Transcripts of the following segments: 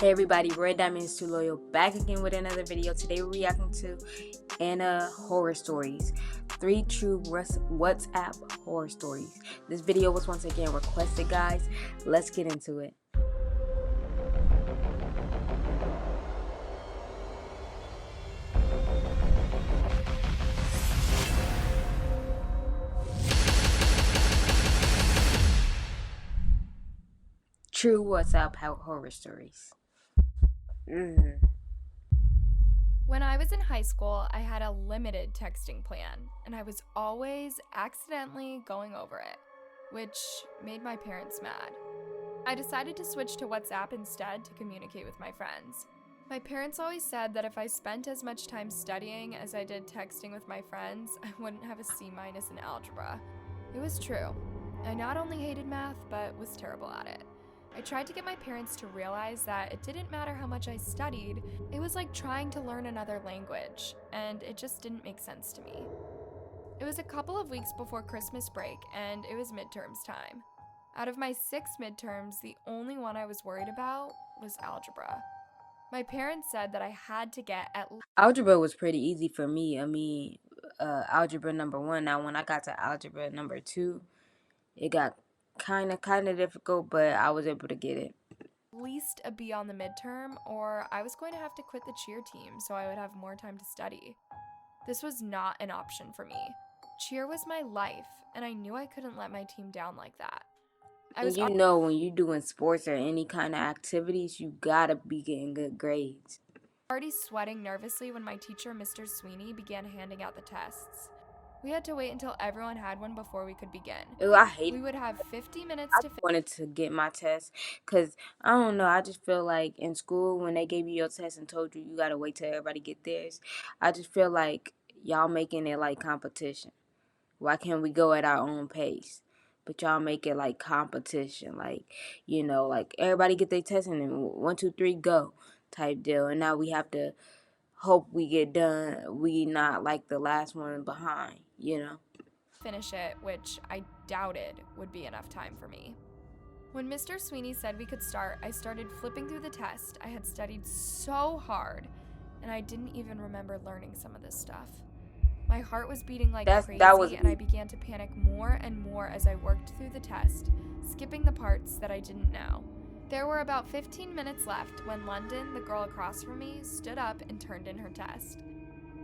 Hey everybody, Red Diamonds Too Loyal back again with another video. Today we're reacting to Anna Horror Stories. 3 true WhatsApp horror stories. This video was once again requested, guys. Let's get into it. True WhatsApp horror stories. When I was in high school, I had a limited texting plan, and I was always accidentally going over it, which made my parents mad. I decided to switch to WhatsApp instead to communicate with my friends. My parents always said that if I spent as much time studying as I did texting with my friends, I wouldn't have a C- in algebra. It was true. I not only hated math, but was terrible at it. I tried to get my parents to realize that it didn't matter how much I studied, it was like trying to learn another language, and it just didn't make sense to me. It was a couple of weeks before Christmas break, and it was midterms time. Out of my 6 midterms, the only one I was worried about was algebra. My parents said that I had to get at least Algebra was pretty easy for me. Algebra number 1. Now when I got to algebra number 2, it got kind of difficult, but I was able to get it. a B on the midterm, or I was going to have to quit the cheer team so I would have more time to study. This was not an option for me. Cheer was my life, and I knew I couldn't let my team down like that. And you know, when you're doing sports or any kind of activities, you gotta be getting good grades. Already sweating nervously when my teacher, Mr. Sweeney, began handing out the tests. We had to wait until everyone had one before we could begin. Ew, I hate it. We would have 50 minutes I to wanted to get my test because I don't know. I just feel like in school when they gave you your test and told you gotta wait till everybody get theirs, I just feel like y'all making it like competition. Why can't we go at our own pace? But y'all make it like competition, like like everybody get their test and then 1, 2, 3, go type deal. And now we have to hope we get done. We not like the last one behind. finish it, which I doubted would be enough time for me. When Mr. Sweeney said we could start, I started flipping through the test. I had studied so hard, and I didn't even remember learning some of this stuff. My heart was beating like crazy, and I began to panic more and more as I worked through the test, skipping the parts that I didn't know. There were about 15 minutes left when London, the girl across from me, stood up and turned in her test.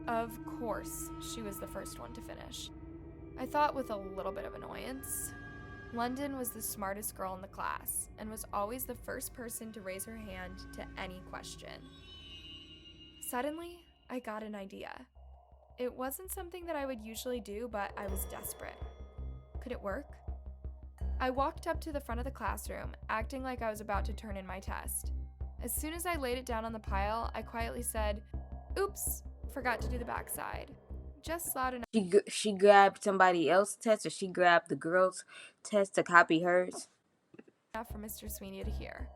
Of course, she was the first one to finish. I thought with a little bit of annoyance. London was the smartest girl in the class and was always the first person to raise her hand to any question. Suddenly, I got an idea. It wasn't something that I would usually do, but I was desperate. Could it work? I walked up to the front of the classroom, acting like I was about to turn in my test. As soon as I laid it down on the pile, I quietly said, "Oops, forgot to do the backside." Just loud enough. She grabbed somebody else's test, or she grabbed the girl's test to copy hers? For Mr. Sweeney to hear.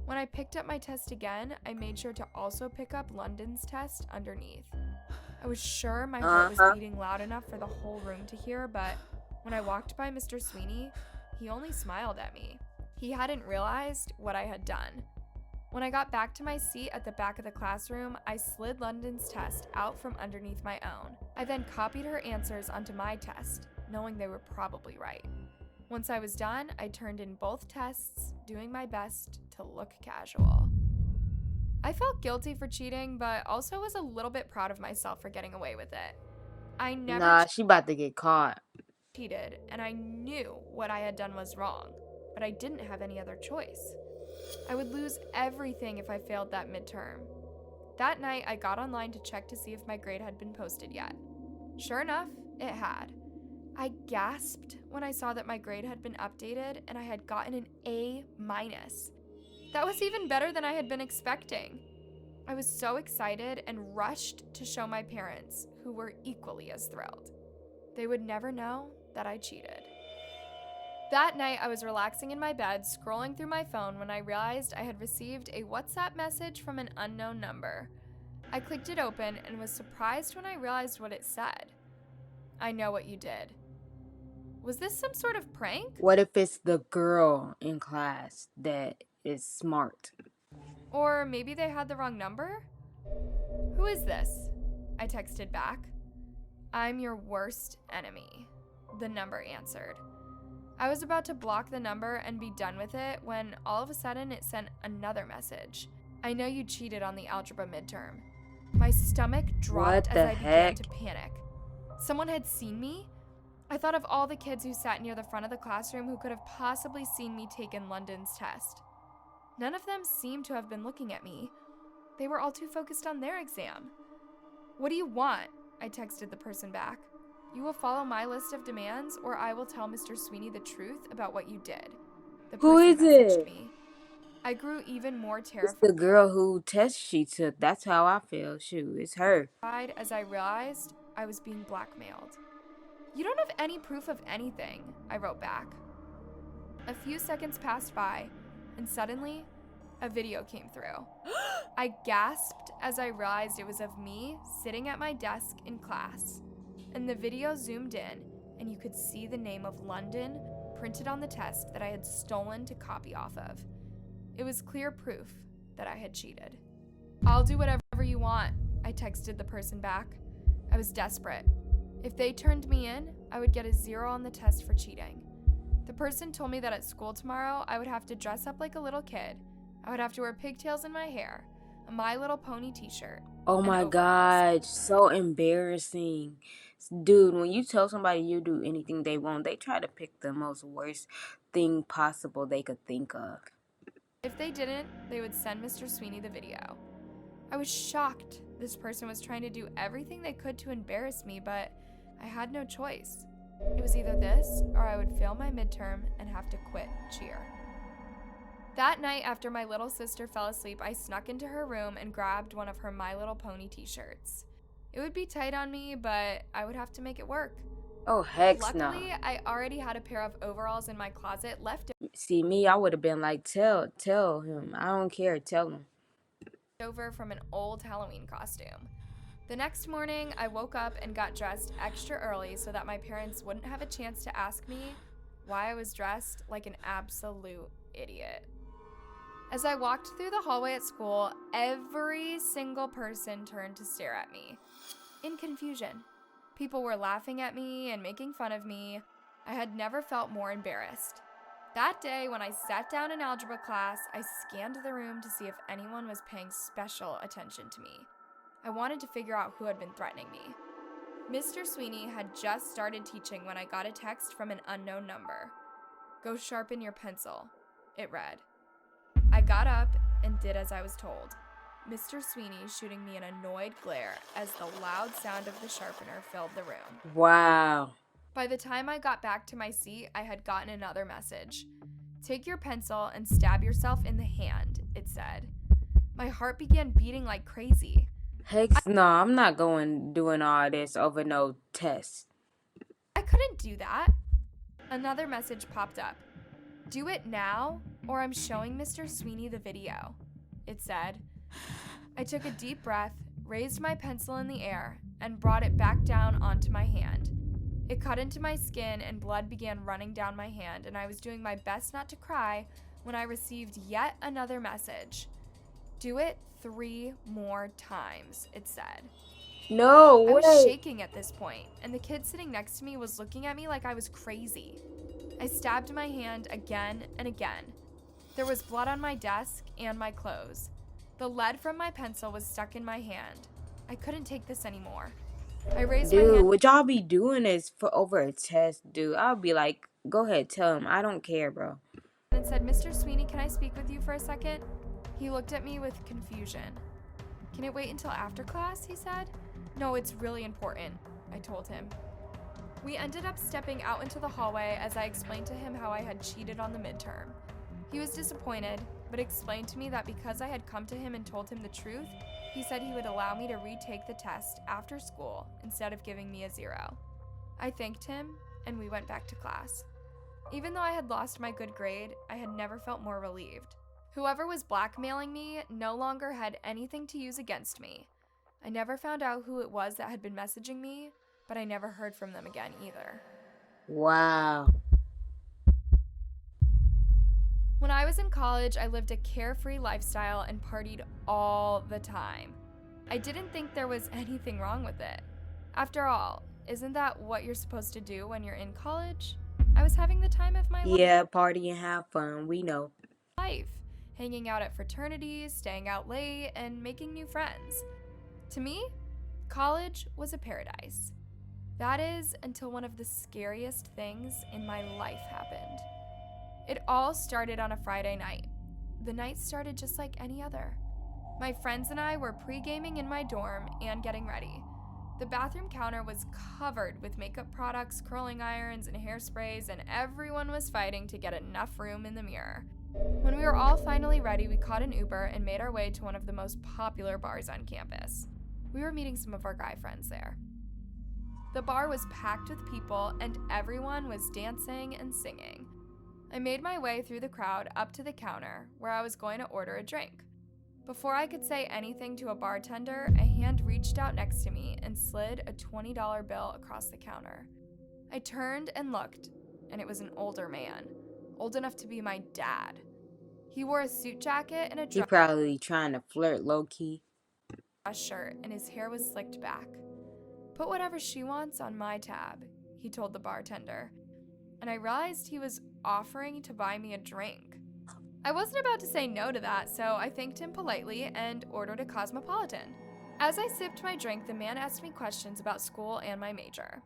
When I picked up my test again, I made sure to also pick up London's test underneath. I was sure my heart was beating loud enough for the whole room to hear, but when I walked by Mr. Sweeney, he only smiled at me. He hadn't realized what I had done. When I got back to my seat at the back of the classroom, I slid London's test out from underneath my own. I then copied her answers onto my test, knowing they were probably right. Once I was done, I turned in both tests, doing my best to look casual. I felt guilty for cheating, but also was a little bit proud of myself for getting away with it. I never She about to get caught. cheated, and I knew what I had done was wrong, but I didn't have any other choice. I would lose everything if I failed that midterm. That night, I got online to check to see if my grade had been posted yet. Sure enough, it had. I gasped when I saw that my grade had been updated and I had gotten an A-. That was even better than I had been expecting. I was so excited and rushed to show my parents, who were equally as thrilled. They would never know that I cheated. That night, I was relaxing in my bed, scrolling through my phone when I realized I had received a WhatsApp message from an unknown number. I clicked it open and was surprised when I realized what it said. "I know what you did." Was this some sort of prank? What if it's the girl in class that is smart? Or maybe they had the wrong number? Who is this? I texted back. I'm your worst enemy, the number answered. I was about to block the number and be done with it when all of a sudden it sent another message. I know you cheated on the algebra midterm. My stomach dropped What as the I began heck? to panic. Someone had seen me? I thought of all the kids who sat near the front of the classroom who could have possibly seen me taking London's test. None of them seemed to have been looking at me. They were all too focused on their exam. What do you want? I texted the person back. You will follow my list of demands, or I will tell Mr. Sweeney the truth about what you did. The Who person is messaged it? me. I grew even more It's the terrified girl who test she took. That's how I feel. Shoot, it's her. as I realized I was being blackmailed. You don't have any proof of anything, I wrote back. A few seconds passed by, and suddenly, a video came through. I gasped as I realized it was of me sitting at my desk in class. And the video zoomed in, and you could see the name of London printed on the test that I had stolen to copy off of. It was clear proof that I had cheated. I'll do whatever you want, I texted the person back. I was desperate. If they turned me in, I would get a 0 on the test for cheating. The person told me that at school tomorrow, I would have to dress up like a little kid. I would have to wear pigtails in my hair, a My Little Pony t-shirt. Oh my overalls. God, so embarrassing. Dude, when you tell somebody you do anything they want, they try to pick the most worst thing possible they could think of. If they didn't, they would send Mr. Sweeney the video. I was shocked this person was trying to do everything they could to embarrass me, but I had no choice. It was either this or I would fail my midterm and have to quit cheer. That night, after my little sister fell asleep, I snuck into her room and grabbed one of her My Little Pony t-shirts. It would be tight on me, but I would have to make it work. Oh, heck no. Luckily, I already had a pair of overalls in my closet left See, me, I would have been like, tell him. I don't care, tell him. over from an old Halloween costume. The next morning, I woke up and got dressed extra early so that my parents wouldn't have a chance to ask me why I was dressed like an absolute idiot. As I walked through the hallway at school, every single person turned to stare at me, in confusion. People were laughing at me and making fun of me. I had never felt more embarrassed. That day, when I sat down in algebra class, I scanned the room to see if anyone was paying special attention to me. I wanted to figure out who had been threatening me. Mr. Sweeney had just started teaching when I got a text from an unknown number. "Go sharpen your pencil," it read. I got up and did as I was told. Mr. Sweeney shooting me an annoyed glare as the loud sound of the sharpener filled the room. Wow. By the time I got back to my seat, I had gotten another message. "Take your pencil and stab yourself in the hand," it said. My heart began beating like crazy. Heck no, I'm not doing all this over no test. I couldn't do that. Another message popped up. "Do it now, or I'm showing Mr. Sweeney the video," it said. I took a deep breath, raised my pencil in the air, and brought it back down onto my hand. It cut into my skin and blood began running down my hand, and I was doing my best not to cry when I received yet another message. "Do it 3 more times," it said. No, I was wait. shaking at this point, and the kid sitting next to me was looking at me like I was crazy. I stabbed my hand again and again. There was blood on my desk and my clothes. The lead from my pencil was stuck in my hand. I couldn't take this anymore. I raised my Dude, hand would y'all be doing this for over a test, dude? I'll be like, go ahead, tell him. I don't care, bro. and said, "Mr. Sweeney, can I speak with you for a second?" He looked at me with confusion. "Can it wait until after class?" he said. "No, it's really important," I told him. We ended up stepping out into the hallway as I explained to him how I had cheated on the midterm. He was disappointed, but explained to me that because I had come to him and told him the truth, he said he would allow me to retake the test after school instead of giving me a 0. I thanked him, and we went back to class. Even though I had lost my good grade, I had never felt more relieved. Whoever was blackmailing me no longer had anything to use against me. I never found out who it was that had been messaging me, but I never heard from them again either. Wow. When I was in college, I lived a carefree lifestyle and partied all the time. I didn't think there was anything wrong with it. After all, isn't that what you're supposed to do when you're in college? I was having the time of my Yeah, party and have fun, we know. life, hanging out at fraternities, staying out late, and making new friends. To me, college was a paradise. That is, until one of the scariest things in my life happened. It all started on a Friday night. The night started just like any other. My friends and I were pre-gaming in my dorm and getting ready. The bathroom counter was covered with makeup products, curling irons, and hairsprays, and everyone was fighting to get enough room in the mirror. When we were all finally ready, we caught an Uber and made our way to one of the most popular bars on campus. We were meeting some of our guy friends there. The bar was packed with people, and everyone was dancing and singing. I made my way through the crowd up to the counter, where I was going to order a drink. Before I could say anything to a bartender, a hand reached out next to me and slid a $20 bill across the counter. I turned and looked, and it was an older man, old enough to be my dad. He wore a suit jacket and a He probably trying to flirt low-key. dress shirt, and his hair was slicked back. "Put whatever she wants on my tab," he told the bartender, and I realized he was offering to buy me a drink. I wasn't about to say no to that, so I thanked him politely and ordered a Cosmopolitan. As I sipped my drink, the man asked me questions about school and my major.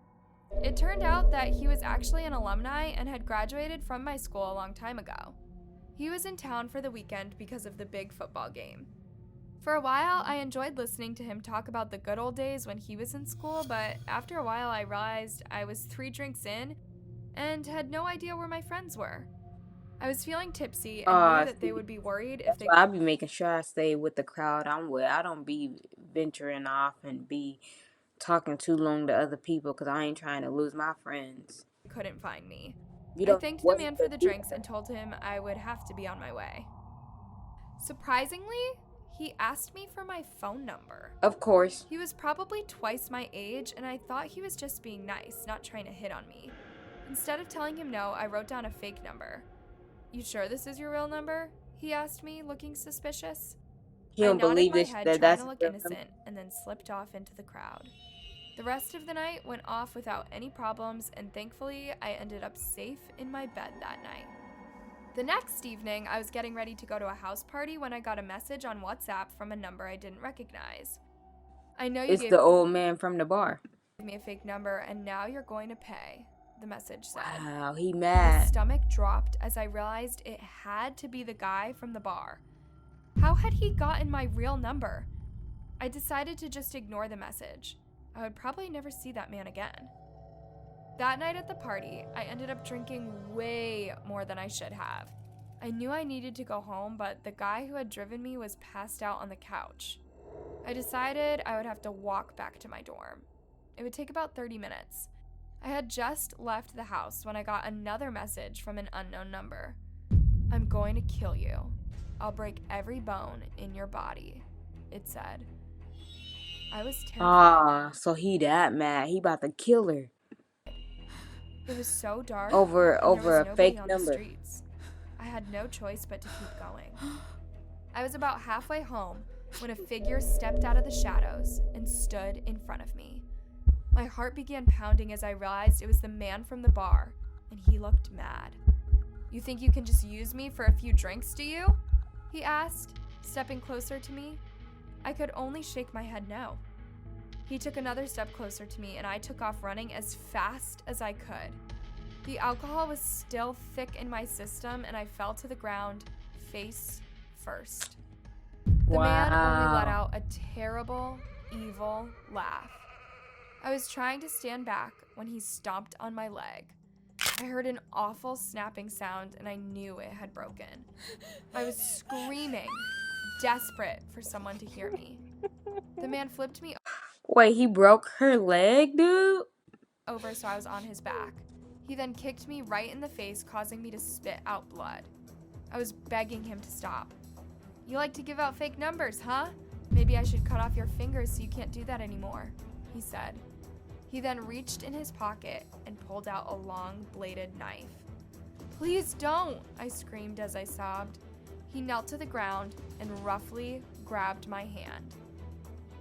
It turned out that he was actually an alumni and had graduated from my school a long time ago. He was in town for the weekend because of the big football game. For a while, I enjoyed listening to him talk about the good old days when he was in school, but after a while I realized I was 3 drinks in and had no idea where my friends were. I was feeling tipsy and knew that they would be worried if they... I be making sure I stay with the crowd I'm with. I don't be venturing off and be talking too long to other people because I ain't trying to lose my friends. couldn't find me. You I don't thanked the man for the drinks and told him I would have to be on my way. Surprisingly, he asked me for my phone number. Of course. He was probably twice my age, and I thought he was just being nice, not trying to hit on me. Instead of telling him no, I wrote down a fake number. "You sure this is your real number?" he asked me, looking suspicious. You don't believe I this, nodded my head, that trying that's to look real innocent, and then slipped off into the crowd. The rest of the night went off without any problems, and thankfully, I ended up safe in my bed that night. The next evening, I was getting ready to go to a house party when I got a message on WhatsApp from a number I didn't recognize. "I know you It's gave the old man from the bar. me a fake number, and now you're going to pay," the message said. Wow, he My mad. stomach dropped as I realized it had to be the guy from the bar. How had he gotten my real number? I decided to just ignore the message. I would probably never see that man again. That night at the party, I ended up drinking way more than I should have. I knew I needed to go home, but the guy who had driven me was passed out on the couch. I decided I would have to walk back to my dorm. It would take about 30 minutes. I had just left the house when I got another message from an unknown number. "I'm going to kill you. I'll break every bone in your body," it said. I was terrified. So he that mad. He about to kill her. It was so dark Over and there was a nobody fake on number. the streets. I had no choice but to keep going. I was about halfway home when a figure stepped out of the shadows and stood in front of me. My heart began pounding as I realized it was the man from the bar, and he looked mad. "You think you can just use me for a few drinks, do you?" he asked, stepping closer to me. I could only shake my head no. He took another step closer to me, and I took off running as fast as I could. The alcohol was still thick in my system, and I fell to the ground, face first. The man only let out a terrible, evil laugh. I was trying to stand back when he stomped on my leg. I heard an awful snapping sound, and I knew it had broken. I was screaming, desperate for someone to hear me. The man flipped me Wait, he broke her leg, dude? over so I was on his back. He then kicked me right in the face, causing me to spit out blood. I was begging him to stop. "You like to give out fake numbers, huh? Maybe I should cut off your fingers so you can't do that anymore," he said. He then reached in his pocket and pulled out a long bladed knife. "Please don't," I screamed as I sobbed. He knelt to the ground and roughly grabbed my hand.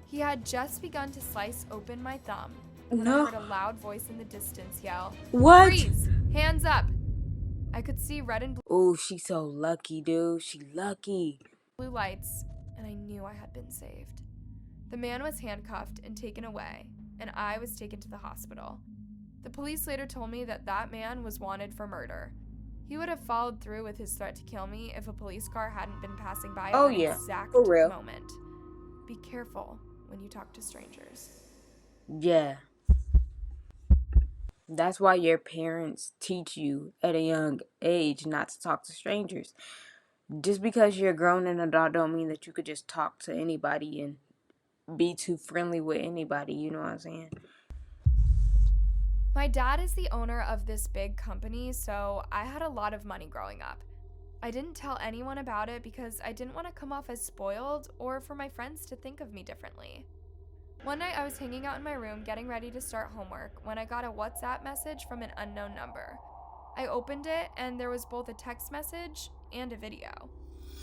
He had just begun to slice open my thumb when I No. heard a loud voice in the distance yell, What? "Freeze! Hands up!" I could see red and Oh, she's so lucky, dude. She lucky. blue lights, and I knew I had been saved. The man was handcuffed and taken away, and I was taken to the hospital. The police later told me that that man was wanted for murder. He would have followed through with his threat to kill me if a police car hadn't been passing by at Oh, that yeah. exact For real. moment. Be careful when you talk to strangers. Yeah. That's why your parents teach you at a young age not to talk to strangers. Just because you're grown and adult don't mean that you could just talk to anybody and be too friendly with anybody, you know what I'm saying? My dad is the owner of this big company, so I had a lot of money growing up. I didn't tell anyone about it because I didn't want to come off as spoiled or for my friends to think of me differently. One night I was hanging out in my room getting ready to start homework when I got a WhatsApp message from an unknown number. I opened it and there was both a text message and a video.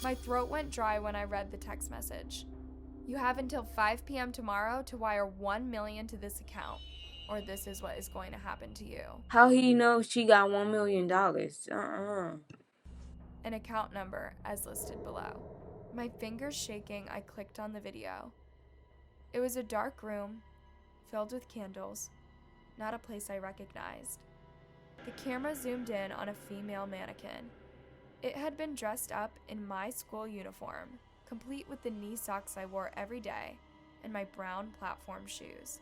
My throat went dry when I read the text message. "You have until 5 p.m. tomorrow to wire $1 million to this account, or this is what is going to happen to you." How he know she got $1 million? An account number as listed below. My fingers shaking, I clicked on the video. It was a dark room, filled with candles, not a place I recognized. The camera zoomed in on a female mannequin. It had been dressed up in my school uniform, complete with the knee socks I wore every day, and my brown platform shoes.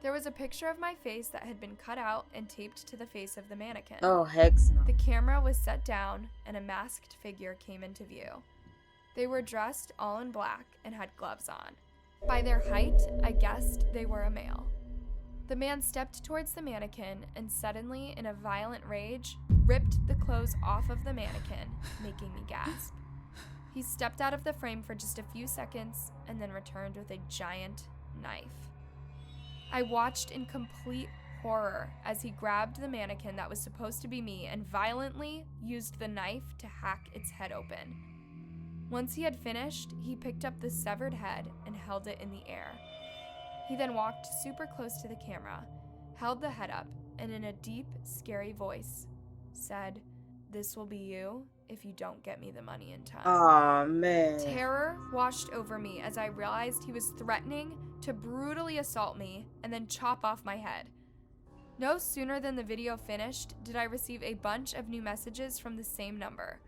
There was a picture of my face that had been cut out and taped to the face of the mannequin. Oh, heck no. The camera was set down, and a masked figure came into view. They were dressed all in black and had gloves on. By their height, I guessed they were a male. The man stepped towards the mannequin and suddenly, in a violent rage, ripped the clothes off of the mannequin, making me gasp. He stepped out of the frame for just a few seconds and then returned with a giant knife. I watched in complete horror as he grabbed the mannequin that was supposed to be me and violently used the knife to hack its head open. Once he had finished, he picked up the severed head and held it in the air. He then walked super close to the camera, held the head up, and in a deep, scary voice, said, "This will be you if you don't get me the money in time." Aw, man. Terror washed over me as I realized he was threatening to brutally assault me and then chop off my head. No sooner than the video finished did I receive a bunch of new messages from the same number.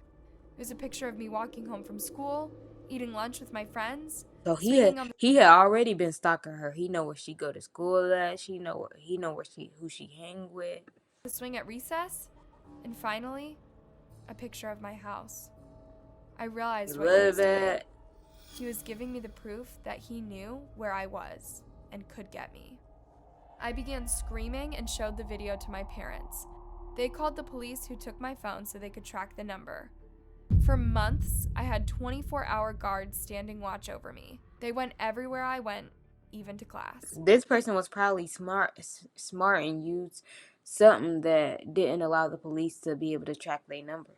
It was a picture of me walking home from school, eating lunch with my friends. So he had already been stalking her. He know where she go to school at. He know who she hang with. The swing at recess, and finally, a picture of my house. I realized what he was doing. He was giving me the proof that he knew where I was and could get me. I began screaming and showed the video to my parents. They called the police, who took my phone so they could track the number. For months, I had 24-hour guards standing watch over me. They went everywhere I went, even to class. This person was probably smart and used something that didn't allow the police to be able to track their number.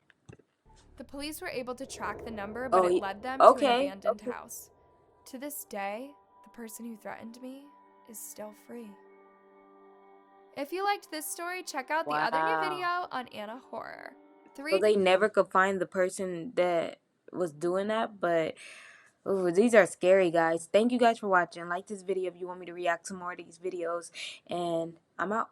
The police were able to track the number, but it led them to an abandoned house. To this day, the person who threatened me is still free. If you liked this story, check out the other new video on Anna Horror. So they never could find the person that was doing that, but these are scary, guys. Thank you guys for watching. Like this video if you want me to react to more of these videos, and I'm out.